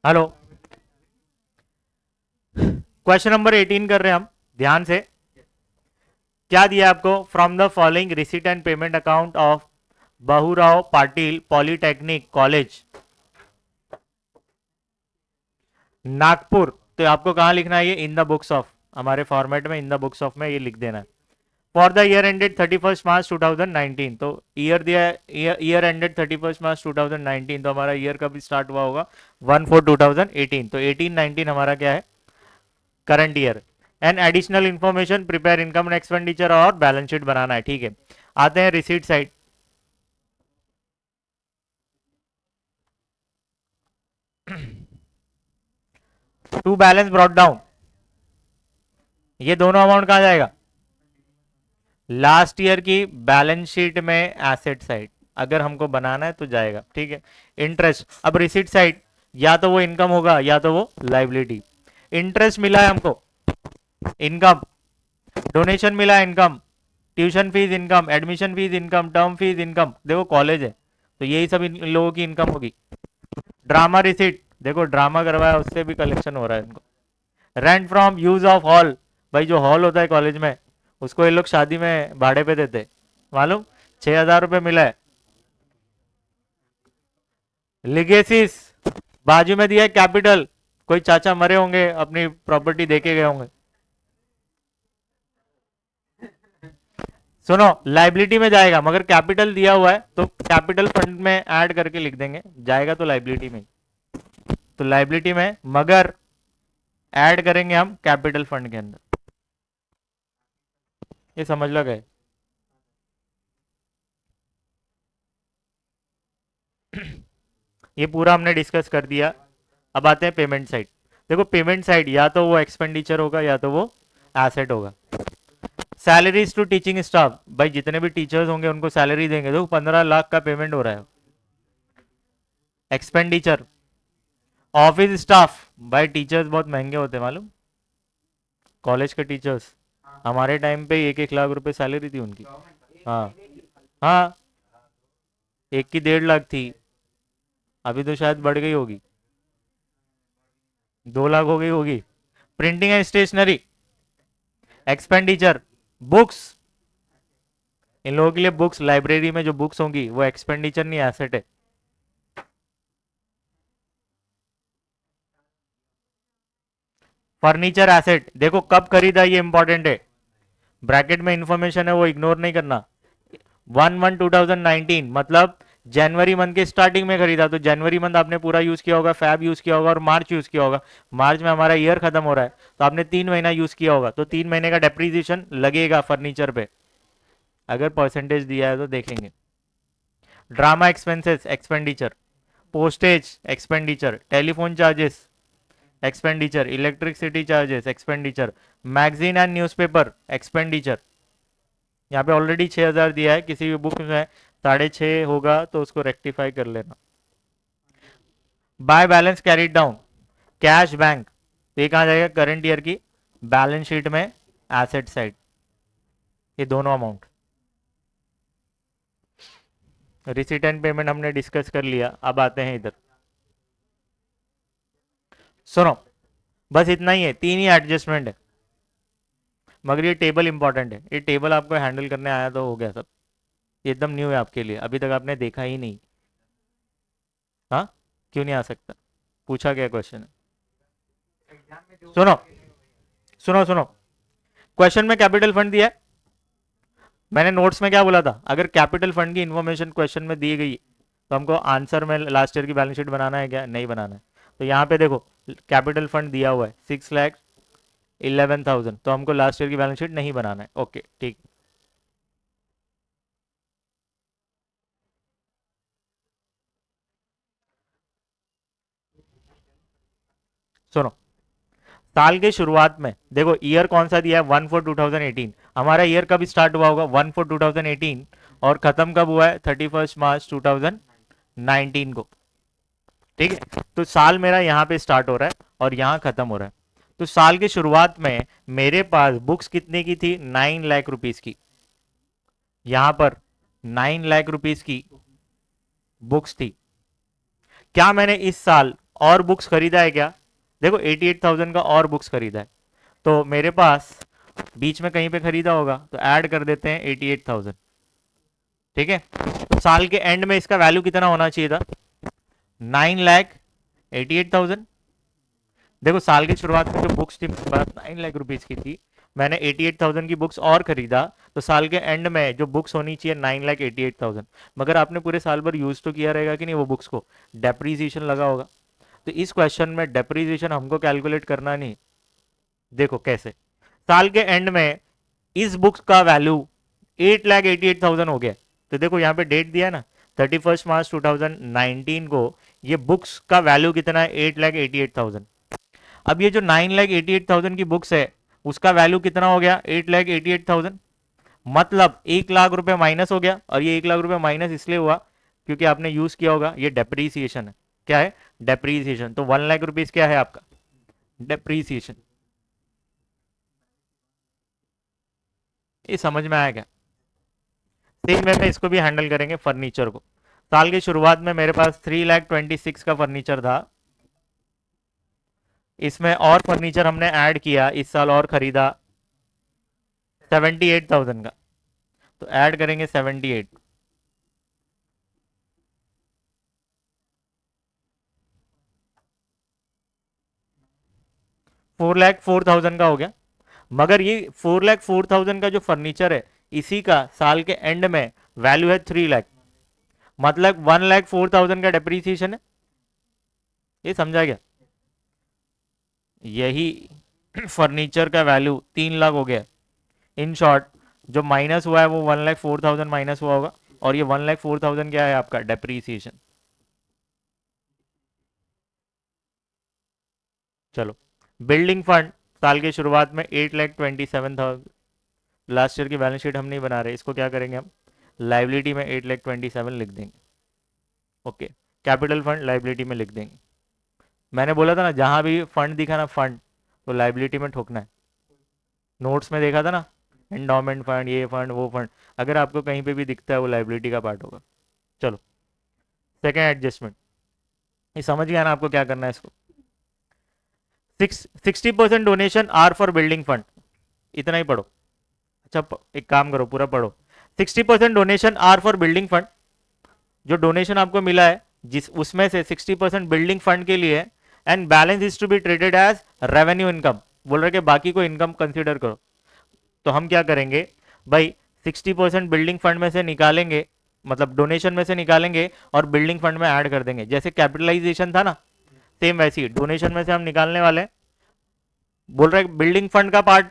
Hello. Question number 18 कर रहे हैं हम, ध्यान से। क्या दिया आपको? From the following receipt and payment account of Bhaurao Patil polytechnic college Nagpur. तो आपको कहां लिखना है? ये इन द बुक्स ऑफ, हमारे फॉर्मेट में इन द बुक्स ऑफ में ये लिख देना है। फॉर द ईयर एंडेड 31 मार्च 2019। तो ईयर दिया है, ईयर एंडेड 31 मार्च 2019, तो हमारा ईयर कब स्टार्ट हुआ होगा? 1/4/2018। तो 18-19 हमारा क्या है? Current year. And additional information prepare income and expenditure और बैलेंस शीट बनाना है, ठीक है। आते हैं receipt side. To balance brought down, ये दोनों अमाउंट कहां जाएगा? लास्ट ईयर की बैलेंस शीट में एसेट साइड अगर हमको बनाना है तो जाएगा, ठीक है। इंटरेस्ट, अब रिसीट साइड या तो वो इनकम होगा या तो वो लाइबिलिटी। इंटरेस्ट मिला है हमको, इनकम। डोनेशन मिला है, income. Tuition fees income, admission fees income, term fees income. देखो कॉलेज है तो यही सब इन लोगों की इनकम होगी। ड्रामा रिसीट, देखो ड्रामा करवाया उससे भी कलेक्शन हो रहा है इनको। Rent from use of hall, भाई जो हॉल होता है कॉलेज में उसको ये लोग शादी में भाड़े पे देते, मालूम? 6,000 रुपये मिला है। लिगेसीज, बाजू में दिया है कैपिटल, कोई चाचा मरे होंगे अपनी प्रॉपर्टी देके गए होंगे। सुनो, लाइबिलिटी में जाएगा मगर कैपिटल दिया हुआ है तो कैपिटल फंड में ऐड करके लिख देंगे, जाएगा तो लाइबिलिटी में। तो लाइबिलिटी में मगर ऐड करेंगे हम कैपिटल फंड के अंदर। ये समझ लो गए। ये पूरा हमने डिस्कस कर दिया। अब आते हैं पेमेंट साइड। देखो पेमेंट साइड या तो वो एक्सपेंडिचर होगा या तो वो एसेट होगा। सैलरीज टू टीचिंग स्टाफ, भाई जितने भी टीचर्स होंगे उनको सैलरी देंगे। देखो 15 लाख का पेमेंट हो रहा है, एक्सपेंडिचर। ऑफिस स्टाफ, भाई टीचर्स बहुत महंगे होते हैं मालूम? कॉलेज के टीचर्स, हमारे टाइम पे 1-1 लाख रुपए सैलरी थी उनकी। हाँ हाँ, एक की 1.5 लाख थी, अभी तो शायद बढ़ गई होगी, 2 लाख हो गई होगी। Printing and stationery expenditure. Books, इन लोगों के लिए बुक्स, लाइब्रेरी में जो बुक्स होंगी वो एक्सपेंडिचर नहीं एसेट है। फर्नीचर एसेट, देखो कब खरीदा ये इंपॉर्टेंट है, ब्रैकेट में इंफॉर्मेशन है वो इग्नोर नहीं करना। 1/1/2019 मतलब जनवरी मंथ के स्टार्टिंग में खरीदा, तो जनवरी मंथ आपने पूरा यूज किया होगा, फैब यूज किया होगा और मार्च यूज किया होगा। मार्च में हमारा ईयर खत्म हो रहा है तो आपने 3 महीना यूज किया होगा, तो 3 महीने का डेप्रीजिएशन लगेगा फर्नीचर पे, अगर परसेंटेज दिया है तो देखेंगे। Drama expenses expenditure, postage expenditure, telephone charges expenditure, electricity charges expenditure, magazine and newspaper expenditure. यहाँ पे ऑलरेडी 6,000 दिया है, किसी भी बुक में 6.5 होगा तो उसको रेक्टिफाई कर लेना। By balance carried down, cash bank, तो ये कहाँ जाएगा? करंट ईयर की बैलेंस शीट में एसेट साइड, ये दोनों अमाउंट। रिसीट एंड पेमेंट हमने डिस्कस कर लिया, अब आते हैं इधर। सुनो, बस इतना ही है, 3 ही एडजस्टमेंट है, मगर ये टेबल इंपॉर्टेंट है। ये टेबल आपको हैंडल करने आया तो हो गया सब। ये एकदम न्यू है आपके लिए, अभी तक आपने देखा ही नहीं। हाँ, क्यों नहीं आ सकता? पूछा क्या क्वेश्चन है? सुनो सुनो सुनो, क्वेश्चन में कैपिटल फंड दिया है, मैंने नोट्स में क्या बोला था? अगर कैपिटल फंड की इंफॉर्मेशन क्वेश्चन में दी गई तो हमको आंसर में लास्ट ईयर की बैलेंस शीट बनाना है क्या? नहीं बनाना है। तो यहाँ पे देखो कैपिटल फंड दिया हुआ है 6,11,000, तो हमको लास्ट ईयर की बैलेंस शीट नहीं बनाना है। ओके ठीक। सुनो, साल के शुरुआत में देखो ईयर कौन सा दिया है? 1/4/2018। हमारा ईयर कब स्टार्ट हुआ होगा? 1/4/2018, और खत्म कब हुआ है? 31 मार्च 2019 को, ठीक है। तो साल मेरा यहाँ पे स्टार्ट हो रहा है और यहाँ खत्म हो रहा है। तो साल की शुरुआत में मेरे पास बुक्स कितने की थी? 9 लाख रुपीज की। यहां पर 9 लाख रुपीज की बुक्स थी। क्या मैंने इस साल और बुक्स खरीदा है क्या? देखो 88,000 का और बुक्स खरीदा है, तो मेरे पास बीच में कहीं पे खरीदा होगा, तो ऐड कर देते हैं 88,000। ठीक है, साल के एंड में इसका वैल्यू कितना होना चाहिए था? 9,88,000। देखो साल की शुरुआत में जो बुक्स थी मेरे पास 9 लाख रुपीज की थी, मैंने 88,000 की बुक्स और खरीदा, तो साल के एंड में जो बुक्स होनी चाहिए 9,88,000। मगर आपने पूरे साल भर यूज तो किया रहेगा कि नहीं वो बुक्स को, डेप्रीसिएशन लगा होगा। तो इस क्वेश्चन में डेप्रीसिएशन हमको कैलकुलेट करना नहीं। देखो कैसे, साल के एंड में इस बुक्स का वैल्यू 8,88,000 हो गया। तो देखो यहाँ पे डेट दिया है ना, 31 मार्च 2019 को ये बुक्स का वैल्यू कितना है? 8,88,000। अब ये जो 9,88,000 की बुक्स है उसका वैल्यू कितना हो गया? 8,88,000। मतलब 1 लाख रुपए माइनस हो गया, और ये 1 लाख रुपए माइनस इसलिए हुआ क्योंकि आपने यूज किया होगा, ये डेप्रीसिएशन है। क्या है? डेप्रीसिएशन। तो 1 लाख रुपीज क्या है आपका? डेप्रीसिएशन। ये समझ में आया क्या? सेम वे में इसको भी हैंडल करेंगे फर्नीचर को। साल की शुरुआत में मेरे पास 3,26,000 का फर्नीचर था, इसमें और फर्नीचर हमने ऐड किया इस साल और खरीदा 78,000 का, तो ऐड करेंगे 78। 4,04,000 का हो गया। मगर ये 4,04,000 का जो फर्नीचर है इसी का साल के एंड में वैल्यू है 3 लाख, मतलब 1,04,000 का डेप्रीसिएशन है। ये समझा गया? यही फर्नीचर का वैल्यू 3 लाख हो गया। इन शॉर्ट जो माइनस हुआ है वो 1,04,000 माइनस हुआ होगा, और ये 1,04,000 क्या है आपका? डेप्रीसिएशन। चलो, बिल्डिंग फंड साल की शुरुआत में 8,27,000। लास्ट ईयर की बैलेंस शीट हम नहीं बना रहे, इसको क्या करेंगे हम? लाइबिलिटी में 8,27,000 लिख देंगे। ओके, कैपिटल फंड लाइबिलिटी में लिख देंगे। मैंने बोला था ना जहां भी फंड दिखा ना फंड, तो लाइबिलिटी में ठोकना है। नोट्स में देखा था ना, एंडोमेंट फंड, ये फंड वो फंड, अगर आपको कहीं पे भी दिखता है वो लाइबिलिटी का पार्ट होगा। चलो, सेकेंड एडजस्टमेंट, ये समझ गया ना आपको क्या करना है इसको? 60% donation are for building fund, इतना ही पढ़ो। अच्छा एक काम करो, पूरा पढ़ो। 60% donation are for building fund, जो डोनेशन आपको मिला है जिस उसमें से 60% बिल्डिंग फंड के लिए, and balance is to be treated as revenue income. बोल रहे कि बाकी को इनकम कंसीडर करो। तो हम क्या करेंगे भाई, 60% बिल्डिंग फंड में से निकालेंगे, मतलब डोनेशन में से निकालेंगे और बिल्डिंग फंड में ऐड कर देंगे। जैसे कैपिटलाइजेशन था ना, सेम वैसी ही डोनेशन में से हम निकालने वाले हैं। बोल रहे बिल्डिंग फंड का पार्ट,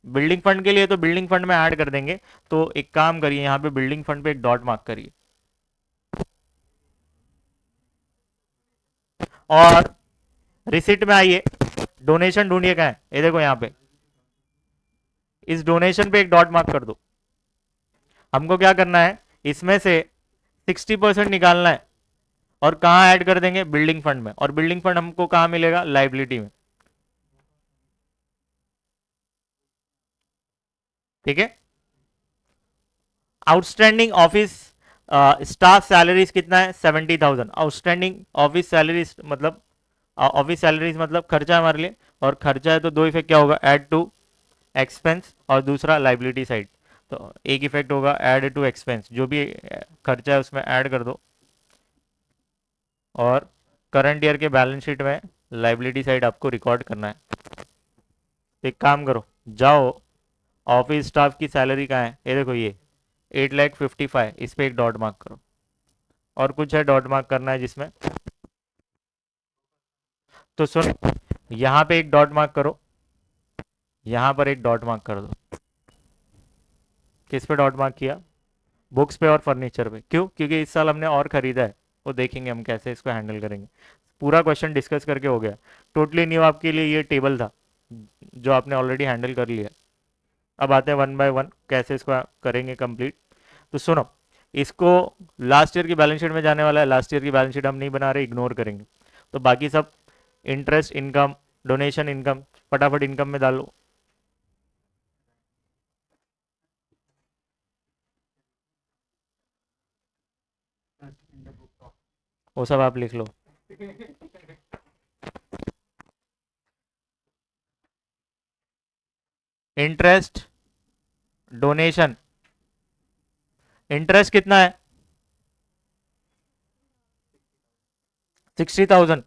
बिल्डिंग फंड के लिए तो बिल्डिंग फंड में ऐड कर देंगे। तो एक काम करिए, यहाँ पे बिल्डिंग फंड पे एक डॉट मार्क करिए, और रिसिट में आइए, डोनेशन ढूंढिए कहाँ है, ये देखो यहाँ पे, इस डोनेशन पे एक डॉट मार्क कर दो। हमको क्या करना है, इसमें से 60% निकालना है, और कहाँ ऐड कर देंगे? बिल्डिंग फंड में। और बिल्डिंग फंड हमको कहाँ मिलेगा? लाइबिलिटी में। ठीक है, आउटस्टैंडिंग ऑफिस स्टाफ सैलरीज कितना है? 70,000। आउटस्टैंडिंग ऑफिस सैलरीज मतलब, ऑफिस सैलरीज मतलब खर्चा है हमारे लिए, और खर्चा है तो दो इफेक्ट क्या होगा? ऐड टू एक्सपेंस, और दूसरा लाइबिलिटी साइड। तो एक इफेक्ट होगा ऐड टू एक्सपेंस, जो भी खर्चा है उसमें ऐड कर दो, और करंट ईयर के बैलेंस शीट में लाइबिलिटी साइड आपको रिकॉर्ड करना है। तो एक काम करो, जाओ ऑफिस स्टाफ की सैलरी कहाँ है, ये देखो ये 8,55,000, इस पे एक डॉट मार्क करो। और कुछ है डॉट मार्क करना है जिसमें, तो सुन, यहाँ पे एक डॉट मार्क करो, यहाँ पर एक डॉट मार्क कर दो। किस पे डॉट मार्क किया? बुक्स पे और फर्नीचर पे। क्यों? क्योंकि इस साल हमने और खरीदा है, वो देखेंगे हम कैसे इसको हैंडल करेंगे। पूरा क्वेश्चन डिस्कस करके हो गया, टोटली न्यू आपके लिए ये टेबल था जो आपने ऑलरेडी हैंडल कर लिया। अब आते हैं वन बाय वन कैसे इसको करेंगे कंप्लीट। तो सुनो, इसको लास्ट ईयर की बैलेंस शीट में जाने वाला है, लास्ट ईयर की बैलेंस शीट हम नहीं बना रहे, इग्नोर करेंगे। तो बाकी सब इंटरेस्ट इनकम, डोनेशन इनकम, फटाफट इनकम में डालो। वो सब आप लिख लो। Interest, donation. इंटरेस्ट कितना है? 60,000।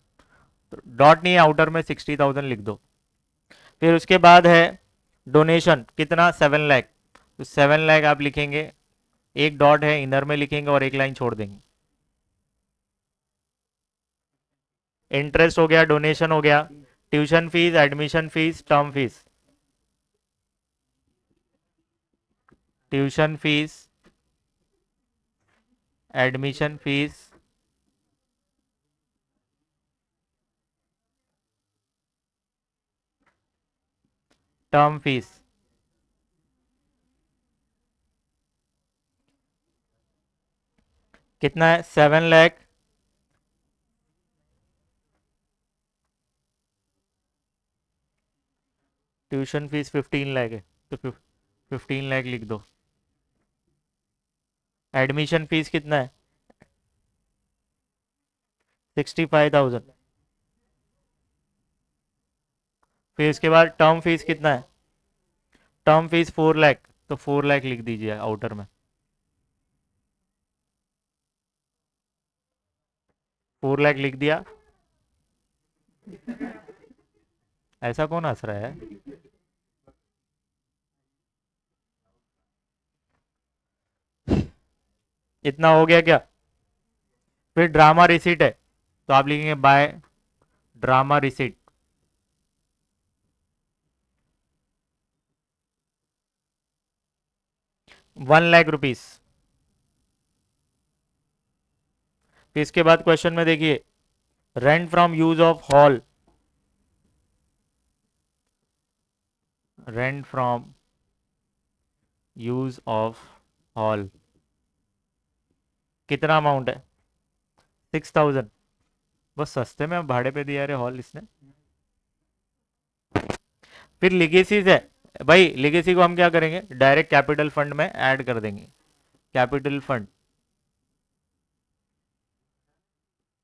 डॉट नहीं है आउटर में, 60,000 लिख दो। फिर उसके बाद है डोनेशन कितना? 7 लाख। तो 7 लाख आप लिखेंगे, एक डॉट है इनर में लिखेंगे और एक लाइन छोड़ देंगे। इंटरेस्ट हो गया, डोनेशन हो गया, tuition fees, admission fees, term fees. Tuition fees, admission fees, term fees. कितना है? 7 लाख। ट्यूशन फीस 15 लाख है, तो 15 लाख लिख दो। एडमिशन फीस कितना है? 65,000। फिर इसके बाद टर्म फीस कितना है? टर्म फीस 4 लाख, तो 4 लाख लिख दीजिए आउटर में। 4 लाख लिख दिया। ऐसा कौन हंस रहा है? इतना हो गया क्या? फिर ड्रामा रिसीट है, तो आप लिखेंगे by drama receipt. 1 lakh rupees. फिर इसके बाद क्वेश्चन में देखिए, rent from use of hall. Rent from use of hall कितना अमाउंट है? 6,000। बस सस्ते में भाड़े पे दिया रे हॉल इसने। फिर लिगेसीज है भाई, लिगेसी को हम क्या करेंगे? डायरेक्ट कैपिटल फंड में ऐड कर देंगे। कैपिटल फंड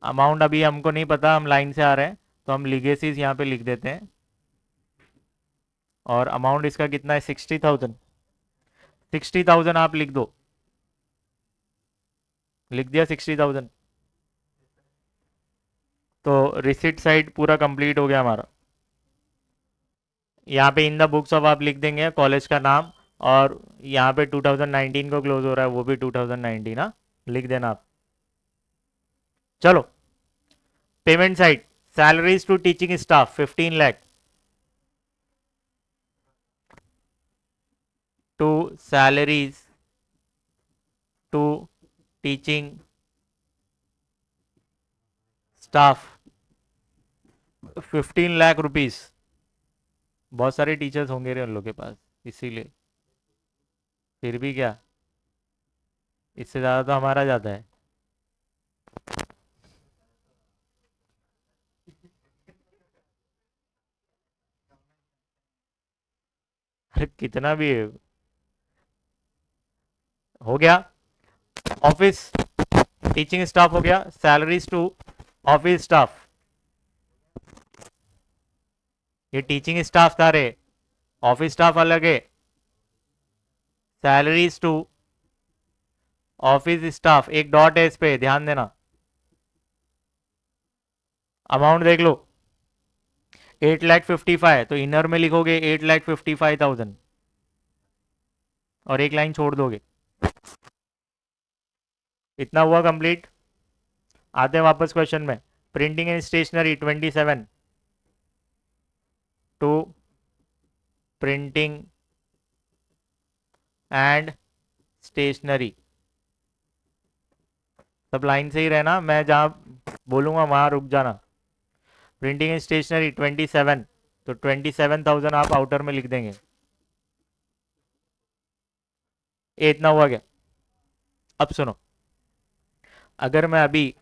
अमाउंट अभी हमको नहीं पता, हम लाइन से आ रहे हैं, तो हम लिगेसीज यहाँ पे लिख देते हैं। और अमाउंट इसका कितना है? 60,000। 60,000 आप लिख दो। लिख दिया 60,000। तो रिसिट साइड पूरा कंप्लीट हो गया हमारा। यहाँ पे इन द बुक्स ऑफ आप लिख देंगे कॉलेज का नाम, और यहाँ पे 2019 को क्लोज हो रहा है, वो भी 2019 ना लिख देना आप। चलो, payment side, salaries to teaching staff 15 lakh. To salaries to teaching staff 15 lakh rupees. बहुत सारे टीचर्स होंगे रे उन लोग के पास, इसीलिए। फिर भी क्या, इससे ज़्यादा तो हमारा जाता है। अरे कितना भी है। हो गया ऑफिस टीचिंग स्टाफ, हो गया सैलरीज टू ऑफिस स्टाफ। ये टीचिंग स्टाफ था रे, ऑफिस स्टाफ अलग है। सैलरीज टू ऑफिस स्टाफ, एक डॉट है इस पे, ध्यान देना। अमाउंट देख लो, 8,55,000, तो इनर में लिखोगे 8,55,000 और एक लाइन छोड़ दोगे। इतना हुआ कंप्लीट। आते हैं वापस क्वेश्चन में। Printing and stationery 27 to printing and stationery. सब लाइन से ही रहना, मैं जहां बोलूंगा वहां रुक जाना। प्रिंटिंग एंड स्टेशनरी 27, तो 27,000 आप आउटर में लिख देंगे। ये इतना हुआ क्या? अब सुनो, अगर मैं अभी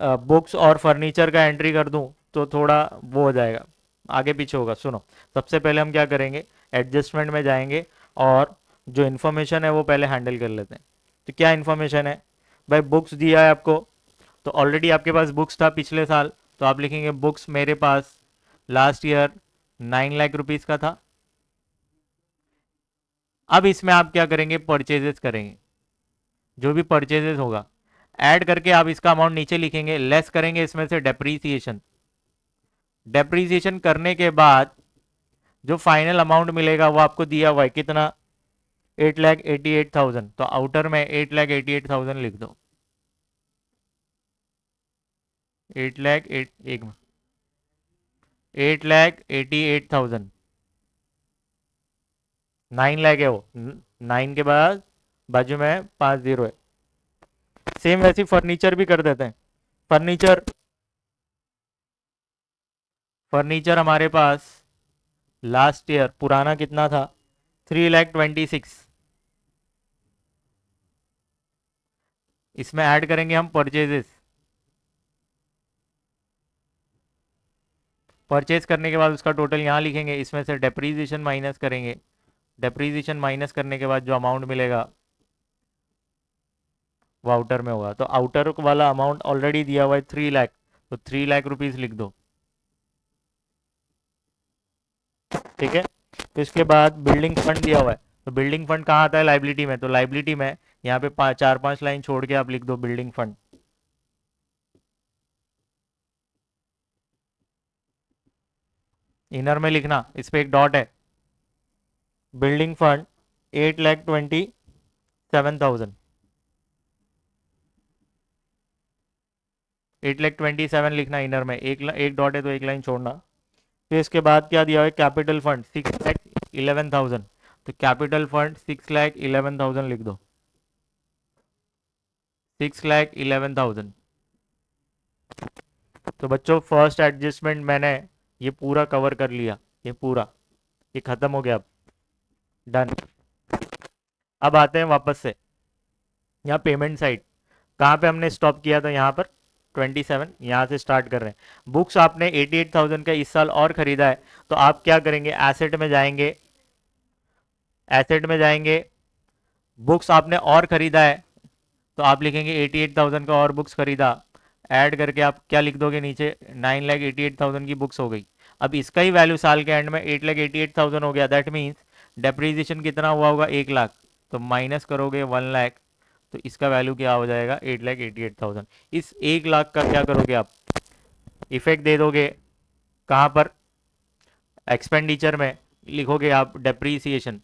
बुक्स और फर्नीचर का एंट्री कर दूं तो थोड़ा वो हो जाएगा, आगे पीछे होगा। सुनो, सबसे पहले हम क्या करेंगे, एडजस्टमेंट में जाएंगे और जो इन्फॉर्मेशन है वो पहले हैंडल कर लेते हैं। तो क्या इन्फॉर्मेशन है भाई? बुक्स दिया है आपको, तो ऑलरेडी आपके पास बुक्स था पिछले साल, तो आप लिखेंगे बुक्स मेरे पास लास्ट ईयर 9 लाख रुपीस का था। अब इसमें आप क्या करेंगे, परचेजेस करेंगे, जो भी परचेजेस होगा ऐड करके आप इसका अमाउंट नीचे लिखेंगे, लेस करेंगे इसमें से डेप्रीसिएशन। डेप्रीसिएशन करने के बाद जो फाइनल अमाउंट मिलेगा वो आपको दिया हुआ है कितना, 8,88,000। तो आउटर में 8,88,000 लिख दो। 8,88,000, 9 लाख है वो, 9 के बाद बाजू में 5 जीरो है। सेम वैसे फर्नीचर भी कर देते हैं। फर्नीचर फर्नीचर हमारे पास लास्ट ईयर पुराना कितना था, 3,26,000। इसमें ऐड करेंगे हम परचेजेस। परचेज करने के बाद उसका टोटल यहाँ लिखेंगे, इसमें से डेप्रीजिएशन माइनस करेंगे। डेप्रीजिएशन माइनस करने के बाद जो अमाउंट मिलेगा वो आउटर में होगा। तो आउटर वाला अमाउंट ऑलरेडी दिया हुआ है 3 लाख, तो 3 लाख रुपीज लिख दो। ठीक है। तो इसके बाद बिल्डिंग फंड दिया हुआ है, तो बिल्डिंग फंड कहाँ आता है, लाइबिलिटी में। तो लाइबिलिटी में यहाँ पे 4-5 लाइन छोड़ के आप लिख दो बिल्डिंग फंड। इनर में लिखना, इस पे एक डॉट है। बिल्डिंग फंड 8,27,000, 8,27,000 लिखना इनर में, एक डॉट है तो एक लाइन छोड़ना। फिर इसके बाद क्या दिया हुआ है, कैपिटल फंड 6,11,000। तो कैपिटल फंड 6,11,000 लिख दो। 6,11,000। तो बच्चों फर्स्ट एडजस्टमेंट मैंने ये पूरा कवर कर लिया, ये पूरा, ये खत्म हो गया। अब डन। अब आते हैं वापस से यहाँ पेमेंट साइड। कहाँ पे हमने स्टॉप किया था, यहाँ पर 27, यहाँ से स्टार्ट कर रहे हैं। बुक्स आपने 88,000 का इस साल और खरीदा है, तो आप क्या करेंगे, एसेट में जाएंगे। एसेट में जाएंगे, बुक्स आपने और खरीदा है, तो आप लिखेंगे 88,000 का और बुक्स खरीदा। ऐड करके आप क्या लिख दोगे नीचे, 9,88,000 की बुक्स हो गई। अब इसका ही वैल्यू साल के एंड में 8,88,000 हो गया। दैट मीन्स डेप्रीजिएशन कितना हुआ होगा, 1 लाख। तो माइनस करोगे 1 लाख, तो इसका वैल्यू क्या हो जाएगा, 8,88,000। इस 1 लाख का क्या करोगे आप, इफेक्ट दे दोगे कहाँ पर, एक्सपेंडिचर में लिखोगे आप डेप्रीसिएशन।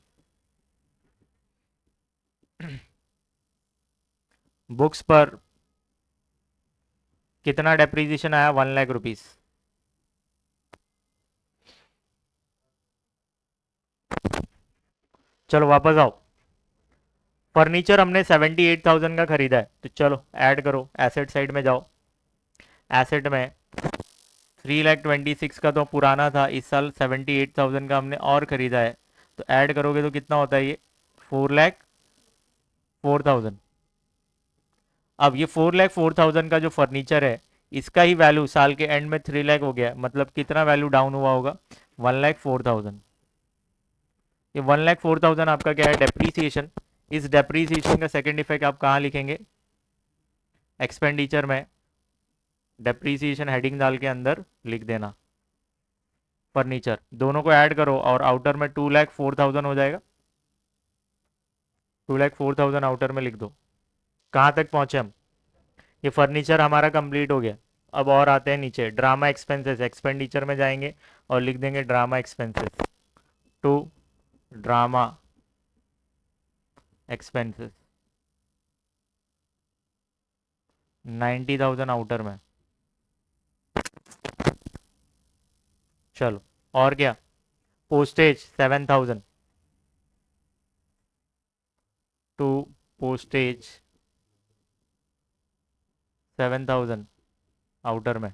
बुक्स पर कितना डेप्रीसिएशन आया, 1 लाख रुपीज। चलो वापस आओ। फर्नीचर हमने 78,000 का खरीदा है, तो चलो ऐड करो, एसेट साइड में जाओ। एसेट में 3,26,000 का तो पुराना था, इस साल 78,000 का हमने और खरीदा है। तो ऐड करोगे तो कितना होता है ये, 4,04,000। अब ये 4,04,000 का जो फर्नीचर है, इसका ही वैल्यू साल के एंड में 3 लाख हो गया, मतलब कितना वैल्यू डाउन हुआ होगा, 1,04,000। ये 1,04,000 आपका क्या है, डेप्रीसिएशन। इस डेप्रीसिएशन का सेकंड इफेक्ट आप कहाँ लिखेंगे, एक्सपेंडिचर में। डेप्रीसिएशन हेडिंग डाल के अंदर लिख देना फर्नीचर, दोनों को ऐड करो और आउटर में 2,04,000 हो जाएगा। 2,04,000 आउटर में लिख दो। कहाँ तक पहुंचे हम, ये फर्नीचर हमारा कंप्लीट हो गया। अब और आते हैं नीचे, ड्रामा एक्सपेंसेस। एक्सपेंडिचर में जाएंगे और लिख देंगे drama expenses, to drama expenses, 90,000 outer में। चलो और क्या, पोस्टेज 7,000, टू पोस्टेज 7,000 आउटर में।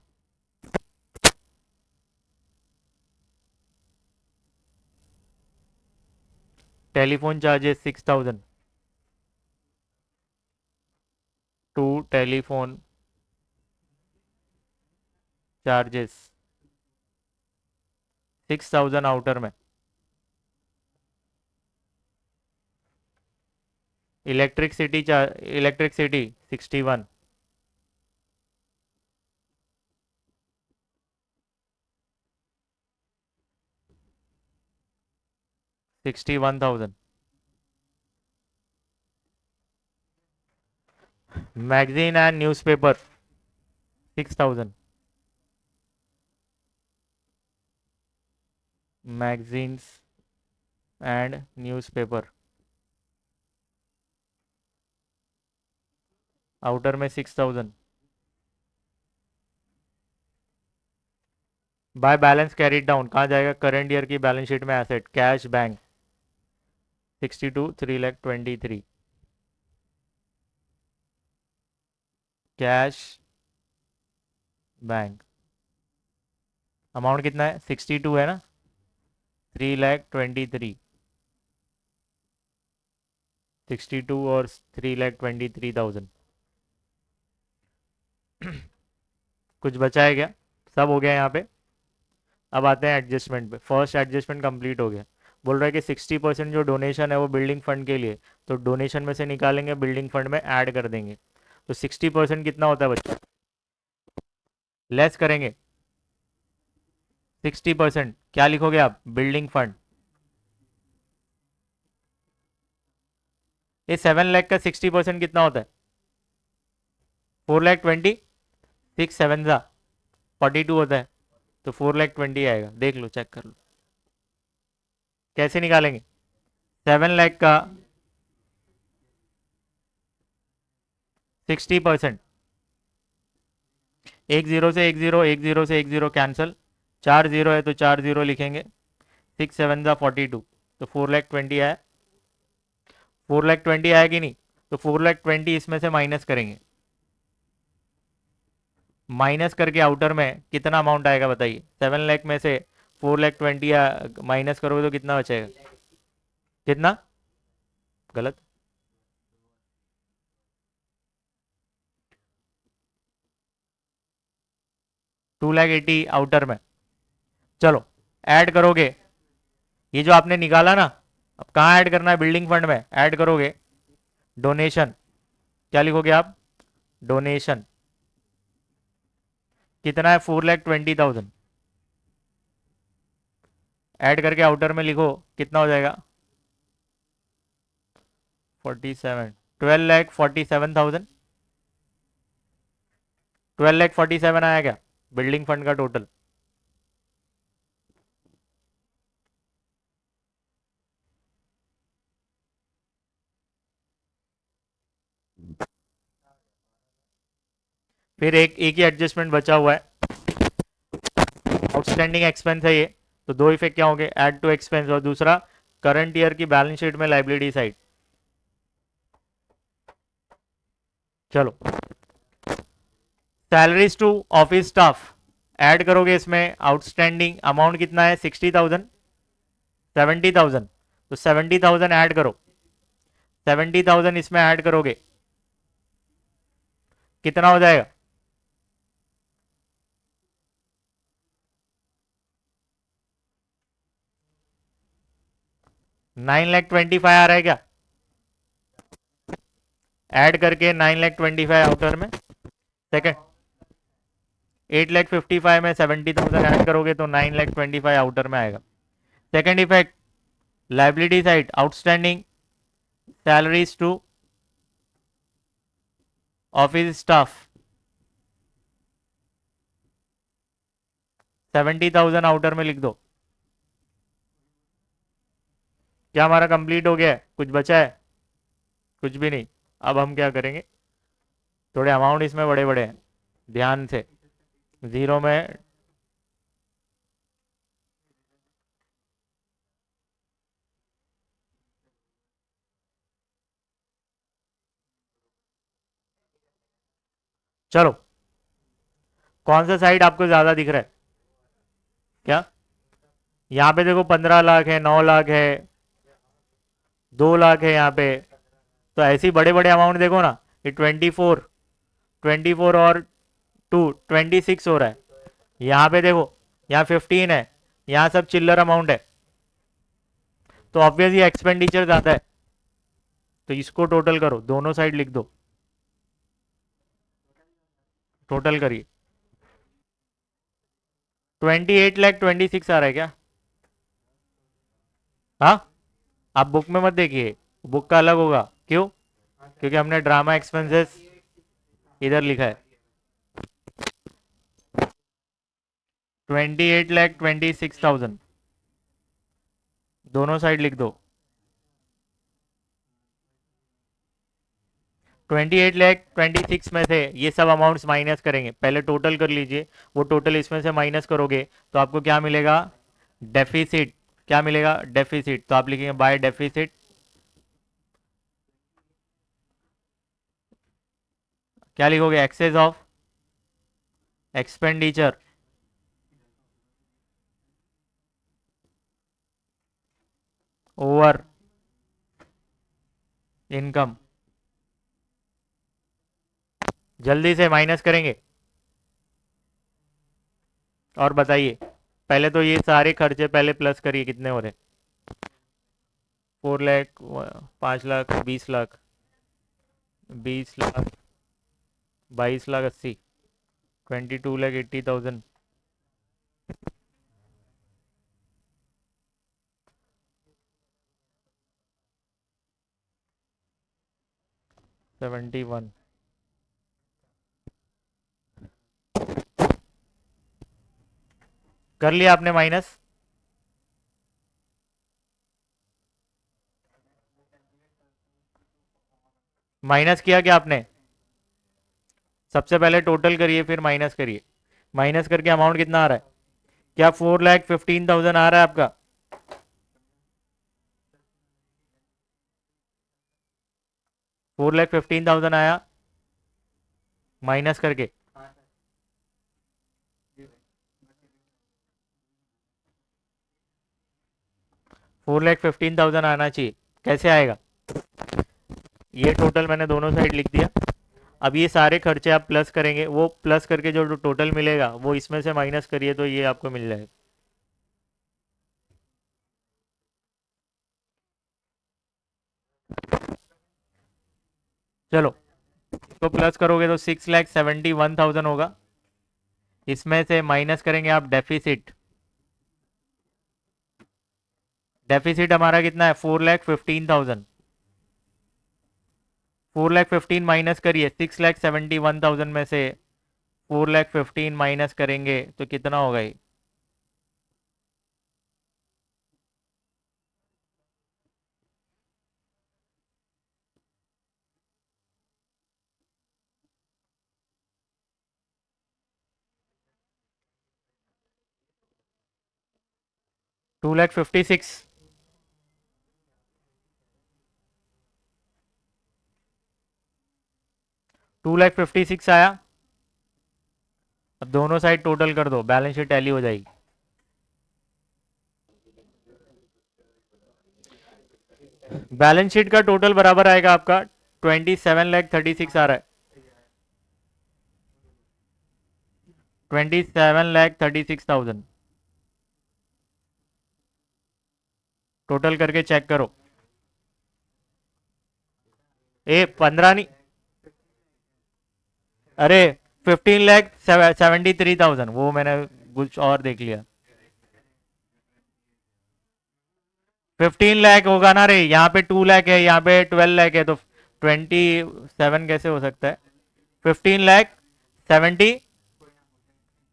Telephone charges 6,000, to telephone charges 6,000 outer में। Electricity 61, 61,000। Magazine and newspaper 6,000। Magazines and newspaper outer में 6,000। बाय बैलेंस कैरीड डाउन कहाँ जाएगा? करंट ईयर की बैलेंस शीट में asset cash bank 62 3,23,000। Cash bank amount कितना है? 62 है ना, 3,23,000। 62 और 3,23,000। कुछ बचा है क्या? सब हो गया यहाँ पे। अब आते हैं एडजस्टमेंट पे। फर्स्ट एडजस्टमेंट कंप्लीट हो गया। बोल रहा है कि 60% जो डोनेशन है वो बिल्डिंग फंड के लिए, तो डोनेशन में से निकालेंगे, बिल्डिंग फंड में ऐड कर देंगे। तो 60% कितना होता है बच्चों? लेस करेंगे 60%, क्या लिखोगे आप? Building fund. ये 7 लाख का 60% कितना होता है? 4,20,000। 6 7 42 होता है, तो 4,20,000 आएगा। देख लो, चेक कर लो कैसे निकालेंगे। 7 लाख का 60%, एक जीरो से एक जीरो, एक जीरो से एक जीरो कैंसिल, 4 जीरो है तो 4 जीरो लिखेंगे। 6 7 42, तो 4,20,000 आया। 4,20,000 आया कि नहीं? तो 4,20,000 इसमें से माइनस करेंगे। माइनस करके आउटर में कितना अमाउंट आएगा बताइए? 7 लाख में से 4,20,000 माइनस करोगे तो कितना बचेगा? कितना? गलत। 2,80,000 आउटर में। चलो ऐड करोगे, ये जो आपने निकाला ना, अब कहाँ ऐड करना है? बिल्डिंग फंड में ऐड करोगे। डोनेशन, क्या लिखोगे आप? डोनेशन कितना है? 4,20,000। ऐड करके आउटर में लिखो, कितना हो जाएगा? 47, 12,47,000। 12,47,000 आया क्या बिल्डिंग फंड का टोटल? फिर एक एक ही एडजस्टमेंट बचा हुआ है, आउटस्टैंडिंग एक्सपेंस है ये। तो दो इफेक्ट क्या होंगे? ऐड टू एक्सपेंस, और दूसरा करंट ईयर की बैलेंस शीट में लाइबिलिटी साइड। चलो salaries to office staff add करोगे, इसमें आउटस्टैंडिंग अमाउंट कितना है? 60,000, 70,000। तो 70,000 ऐड करो। 70,000 इसमें ऐड करोगे, कितना हो जाएगा? 9,25,000 आ रहा है क्या? ऐड करके 9,25,000 आउटर में। सेकंड 8,55,000 में 70,000 ऐड करोगे तो 9,25,000 आउटर में आएगा। Second effect, liability side outstanding salaries to office staff 70,000 outer में लिख दो। क्या हमारा कंप्लीट हो गया है? कुछ बचा है? कुछ भी नहीं। अब हम क्या करेंगे, थोड़े अमाउंट इसमें बड़े बड़े हैं, ध्यान से। जीरो में चलो, कौन सा साइड आपको ज्यादा दिख रहा है? क्या? यहाँ पे देखो 15 लाख है, 9 लाख है, 2 लाख है यहाँ पे। तो ऐसे ही बड़े बड़े अमाउंट देखो ना, ये 24 और 26 हो रहा है। यहाँ पे देखो, यहाँ 15 है, यहाँ सब चिल्लर अमाउंट है। तो ऑब्वियसली एक्सपेंडिचर ज्यादा है, तो इसको टोटल करो, दोनों साइड लिख दो, टोटल करिए। 28,26,000 आ रहा है क्या? हाँ, आप बुक में मत देखिए, बुक का अलग होगा। क्यों? क्योंकि हमने ड्रामा एक्सपेंसेस इधर लिखा है। 28,26,000 दोनों साइड लिख दो। 28,26,000 में से ये सब अमाउंट्स माइनस करेंगे, पहले टोटल कर लीजिए। वो टोटल इसमें से माइनस करोगे तो आपको क्या मिलेगा? डेफिसिट। क्या मिलेगा? डेफिसिट। तो आप लिखेंगे बाय डेफिसिट। क्या लिखोगे? Excess of expenditure over income. जल्दी से माइनस करेंगे और बताइए। पहले तो ये सारे खर्चे पहले प्लस करिए, कितने हो रहे? 4 लाख, 5 लाख, 20 लाख, 20 लाख, 22 लाख 80, 22,80,000। 71। कर लिया आपने माइनस? माइनस किया क्या आपने? सबसे पहले टोटल करिए फिर माइनस करिए। माइनस करके अमाउंट कितना आ रहा है? क्या 4,15,000 आ रहा है आपका? 4,15,000 आया माइनस करके? 4,15,000 आना चाहिए। कैसे आएगा? ये टोटल मैंने दोनों साइड लिख दिया। अब ये सारे खर्चे आप प्लस करेंगे, वो प्लस करके जो टोटल मिलेगा वो इसमें से माइनस करिए तो ये आपको मिल जाएगा। चलो, इसको प्लस करोगे तो 6,71,000 होगा। इसमें से माइनस करेंगे आप डेफिसिट। डेफिसिट हमारा कितना है? 4,15,000। 4,15,000 माइनस करिए 6,71,000 में से। 4,15,000 माइनस करेंगे तो कितना होगा ये? 2,56,000। 2,56,000 आया। अब दोनों साइड टोटल कर दो, बैलेंस शीट टैली हो जाएगी। बैलेंस शीट का टोटल बराबर आएगा आपका 27,36,000 आ रहा है। 27,36,000 टोटल करके चेक करो। 15 नहीं, अरे 15,73,000, वो मैंने कुछ और देख लिया। 15 लाख होगा ना रे, यहाँ पे 2 लाख है, यहाँ पे 12 लाख है, तो 27 कैसे हो सकता है? 15,70,000